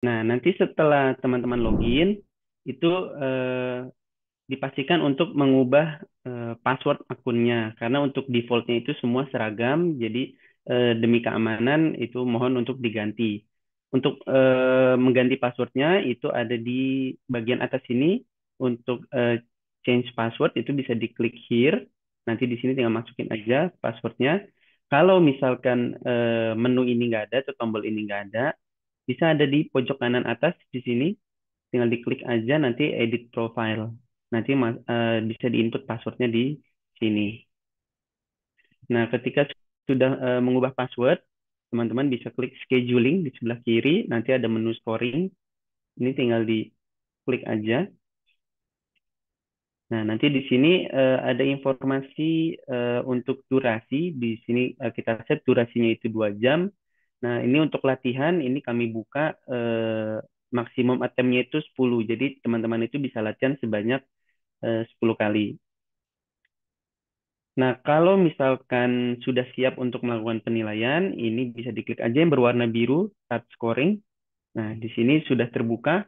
Nah, nanti setelah teman-teman login, itu eh, dipastikan untuk mengubah password akunnya. Karena untuk defaultnya itu semua seragam, jadi demi keamanan itu mohon untuk diganti. Untuk mengganti passwordnya itu ada di bagian atas sini. Untuk change password itu bisa diklik here. Nanti di sini tinggal masukin aja passwordnya. Kalau misalkan menu ini nggak ada atau tombol ini nggak ada, bisa ada di pojok kanan atas di sini, tinggal diklik aja nanti edit profile. Nanti bisa diinput passwordnya di sini. Nah, ketika sudah mengubah password, teman-teman bisa klik scheduling di sebelah kiri, nanti ada menu scoring. Ini tinggal diklik aja. Nah, nanti di sini ada informasi untuk durasi. Di sini kita set durasinya itu 2 jam. Nah, ini untuk latihan, ini kami buka maksimum attempt-nya itu 10. Jadi, teman-teman itu bisa latihan sebanyak 10 kali. Nah, kalau misalkan sudah siap untuk melakukan penilaian, ini bisa diklik aja yang berwarna biru, start scoring. Nah, di sini sudah terbuka.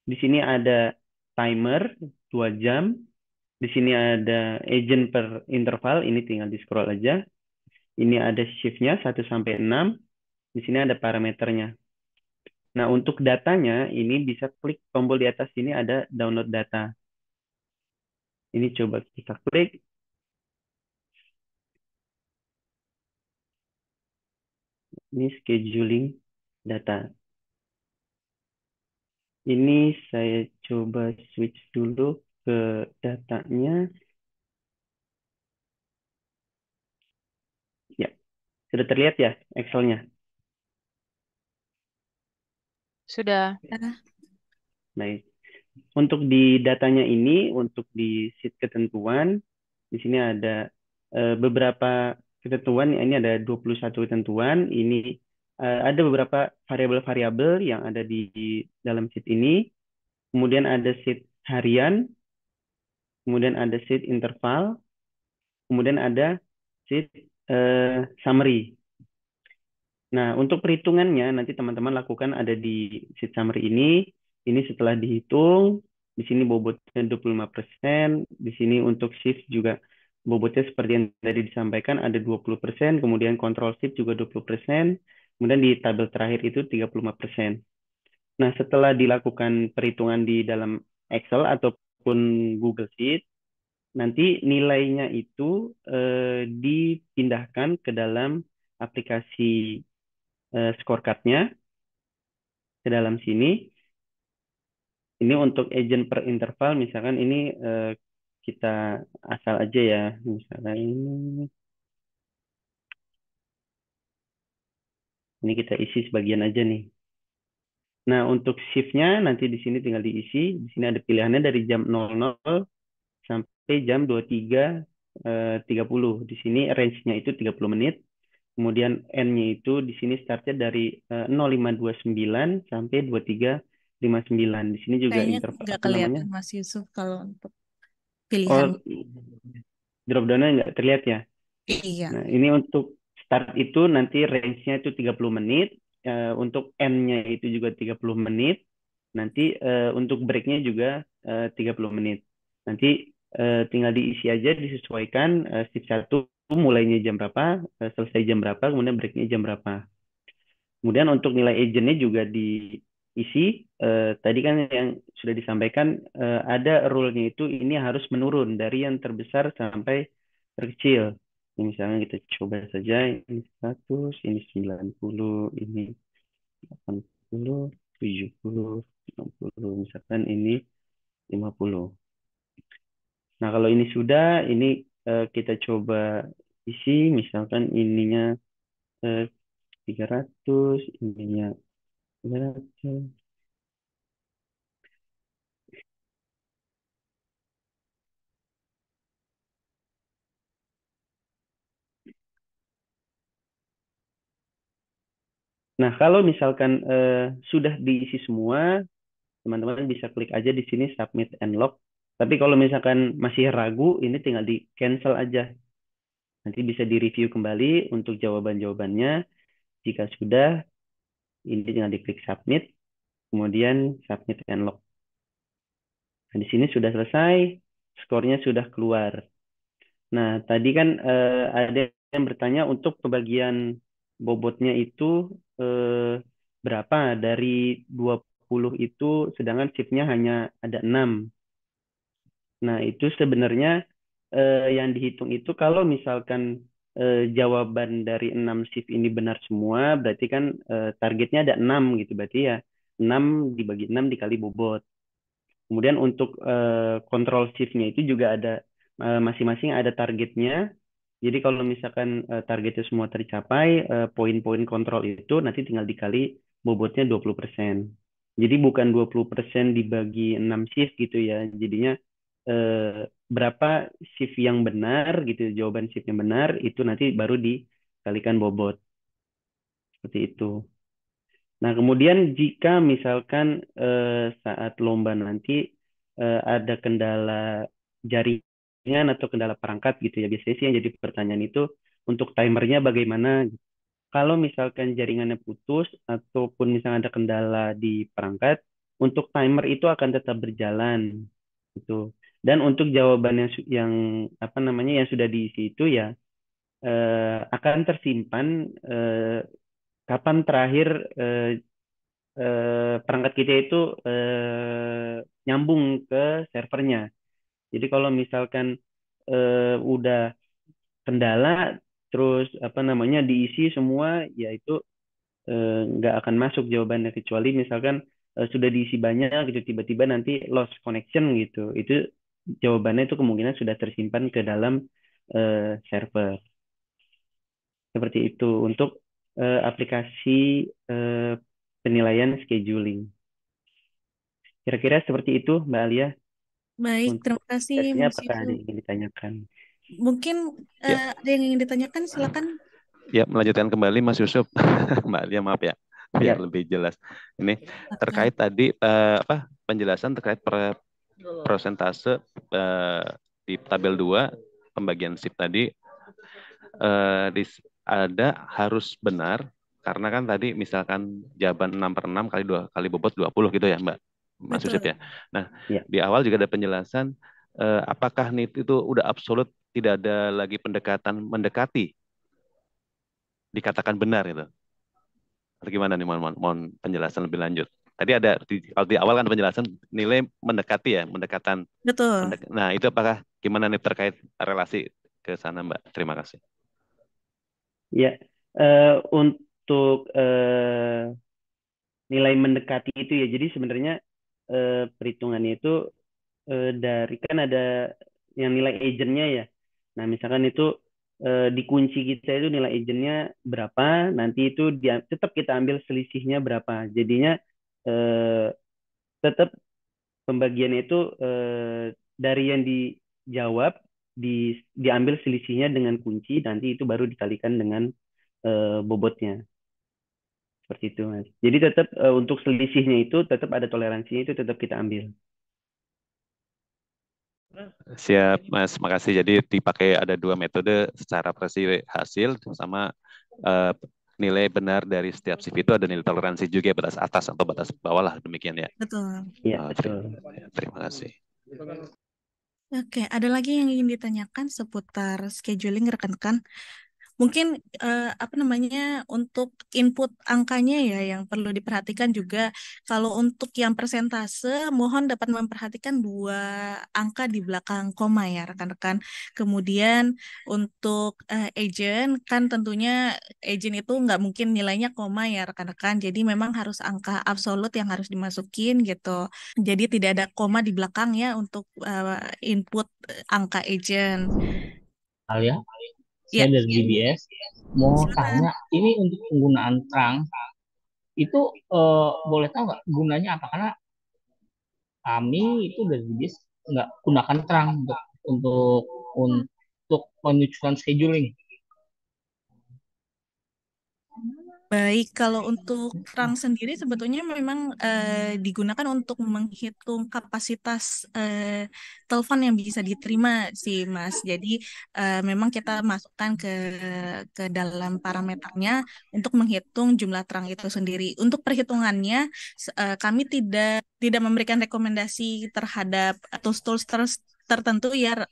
Di sini ada timer 2 jam. Di sini ada agent per interval, ini tinggal di scroll aja. Ini ada shift-nya 1 sampai 6. Di sini ada parameternya. Nah, untuk datanya, ini bisa klik tombol di atas sini ada download data. Ini coba kita klik. Ini scheduling data. Ini saya coba switch dulu ke datanya. Ya, sudah terlihat ya Excel-nya. Sudah. Baik. Untuk di datanya ini, untuk di sheet ketentuan, di sini ada beberapa ketentuan. Ini ada 21 ketentuan. Ini ada beberapa variabel-variabel yang ada di dalam sheet ini. Kemudian ada sheet harian, kemudian ada sheet interval, kemudian ada sheet summary. Nah, untuk perhitungannya nanti teman-teman lakukan ada di sheet summary ini. Ini setelah dihitung, di sini bobotnya 25%, di sini untuk shift juga bobotnya seperti yang tadi disampaikan ada 20%, kemudian control shift juga 20%, kemudian di tabel terakhir itu 35%. Nah, setelah dilakukan perhitungan di dalam Excel ataupun Google Sheet, nanti nilainya itu dipindahkan ke dalam aplikasi scorecard-nya ke dalam sini. Ini untuk agent per interval, misalkan ini kita asal aja ya, misalkan ini kita isi sebagian aja nih. Nah, untuk shift-nya nanti di sini tinggal diisi. Di sini ada pilihannya dari jam 00 sampai jam 23.30. Di sini range-nya itu 30 menit. Kemudian N-nya itu di sini start-nya dari 05.29 sampai 23.59. Di sini juga Kayaknya interval nggak apa namanya? kelihatan Mas Yusuf kalau untuk Oh, pilihan. drop down-nya nggak terlihat ya. Iya. Nah, ini untuk start itu nanti range-nya itu 30 menit. Untuk N-nya itu juga 30 menit. Nanti untuk break-nya juga 30 menit. Nanti tinggal diisi aja, disesuaikan shift 1 mulainya jam berapa, selesai jam berapa, kemudian break-nya jam berapa. Kemudian untuk nilai agentnya juga diisi. Tadi kan yang sudah disampaikan ada rule-nya itu ini harus menurun dari yang terbesar sampai terkecil. Ini misalnya kita coba saja ini 100, ini 90, ini 80, 70, 60, misalkan ini 50. Nah, kalau ini sudah, ini kita coba isi, misalkan ininya eh, 300, ininya 300. Nah, kalau misalkan sudah diisi semua, teman-teman bisa klik aja di sini submit and log. Tapi kalau misalkan masih ragu, ini tinggal di cancel aja. Nanti bisa direview kembali untuk jawaban-jawabannya. Jika sudah, ini tinggal diklik submit. kemudian submit and lock. Nah, di sini sudah selesai, skornya sudah keluar. Nah, tadi kan ada yang bertanya untuk pembagian bobotnya itu berapa dari 20 itu, sedangkan shiftnya hanya ada 6. Nah, itu sebenarnya yang dihitung itu kalau misalkan jawaban dari 6 shift ini benar semua, berarti kan targetnya ada 6 gitu. Berarti ya 6 dibagi 6 dikali bobot. Kemudian untuk kontrol shiftnya itu juga ada masing-masing ada targetnya. Jadi kalau misalkan targetnya semua tercapai, poin-poin kontrol itu nanti tinggal dikali bobotnya 20%. Jadi bukan 20% dibagi 6 shift gitu ya. Jadinya berapa shift yang benar gitu, jawaban shift yang benar itu nanti baru dikalikan bobot. Seperti itu. Nah, kemudian jika misalkan saat lomba nanti ada kendala jaringan atau kendala perangkat gitu ya, biasanya sih yang jadi pertanyaan itu untuk timernya bagaimana? Kalau misalkan jaringannya putus ataupun misalnya ada kendala di perangkat, untuk timer itu akan tetap berjalan gitu. Dan untuk jawaban yang apa namanya yang sudah diisi itu ya akan tersimpan kapan terakhir eh, perangkat kita itu nyambung ke servernya. Jadi kalau misalkan udah kendala terus apa namanya diisi semua, ya itu nggak akan masuk jawabannya kecuali misalkan sudah diisi banyak gitu tiba-tiba nanti lost connection gitu. Itu jawabannya itu kemungkinan sudah tersimpan ke dalam server. Seperti itu untuk aplikasi eh, penilaian scheduling. Kira-kira seperti itu, Mbak Alia. Baik, Untuk terima kasih tesnya Mas apakah ada Yusuf. yang ingin ditanyakan? Mungkin Ya, ada yang ingin ditanyakan, silakan. ya melanjutkan kembali Mas Yusuf, Mbak Alia maaf ya, biar Ya, lebih jelas. Ini Silakan. terkait tadi penjelasan terkait persentase di tabel 2 pembagian shift tadi ada harus benar karena kan tadi misalkan jawaban 6 per 6 kali 2 kali bobot 20 gitu ya Mbak Mas Yusuf Betul, ya. Nah, ya, di awal juga ada penjelasan apakah NIT itu udah absolut tidak ada lagi pendekatan mendekati dikatakan benar itu. Atau gimana nih mohon penjelasan lebih lanjut. Tadi ada kalau di awal kan penjelasan nilai mendekati ya, betul. nah, itu apakah gimana nih terkait relasi ke sana Mbak? Terima kasih. ya. Untuk nilai mendekati itu ya, jadi sebenarnya perhitungannya itu dari kan ada yang nilai agentnya ya. Nah, misalkan itu di kunci kita itu nilai agentnya berapa, nanti itu tetap kita ambil selisihnya berapa. Jadinya eh, tetap pembagiannya itu dari yang dijawab diambil selisihnya dengan kunci, nanti itu baru dikalikan dengan bobotnya. Seperti itu, Mas. Jadi tetap untuk selisihnya itu tetap ada toleransinya itu tetap kita ambil. Siap, Mas. Makasih. Jadi dipakai ada dua metode secara presi hasil sama eh, nilai benar dari setiap shift itu ada nilai toleransi juga batas atas atau batas bawah lah demikian ya. Betul. Iya, Oh, betul. terima kasih. Oke, ada lagi yang ingin ditanyakan seputar scheduling rekan-rekan? Mungkin apa namanya untuk input angkanya ya yang perlu diperhatikan juga. Kalau untuk yang persentase, mohon dapat memperhatikan dua angka di belakang koma ya rekan-rekan. Kemudian untuk agent kan tentunya agent itu nggak mungkin nilainya koma ya rekan-rekan. Jadi memang harus angka absolut yang harus dimasukin gitu. Jadi tidak ada koma di belakang ya untuk input angka agent. Alia, Ya, saya dari DBS mau silakan. tanya, ini untuk penggunaan terang itu boleh tahu nggak gunanya apa? Karena kami itu dari DBS nggak gunakan terang untuk untuk menunjukkan scheduling. Baik, kalau untuk terang sendiri sebetulnya memang digunakan untuk menghitung kapasitas telepon yang bisa diterima sih, Mas. Jadi memang kita masukkan ke dalam parameternya untuk menghitung jumlah terang itu sendiri. Untuk perhitungannya, kami tidak memberikan rekomendasi terhadap tools-tools tertentu ya,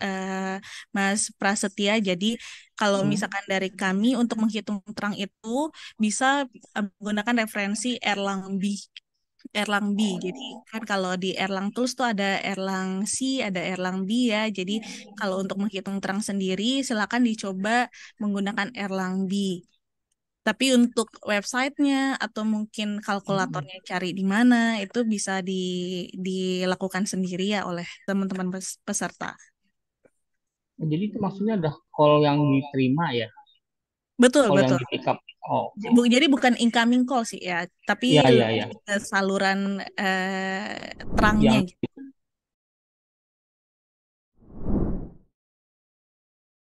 Mas Prasetya. Jadi kalau misalkan dari kami untuk menghitung terang itu bisa menggunakan referensi Erlang B. Jadi kan kalau di Erlang Tools tuh ada Erlang C, ada Erlang B ya. Jadi kalau untuk menghitung terang sendiri silakan dicoba menggunakan Erlang B. Tapi untuk websitenya atau mungkin kalkulatornya cari di mana itu bisa dilakukan sendiri ya oleh teman-teman peserta. Jadi itu maksudnya ada call yang diterima ya, Betul, call yang betul. di pick up. Oh, oke. Jadi bukan incoming call sih ya, tapi Iya, iya, lebih iya. ke saluran terangnya Yang gitu.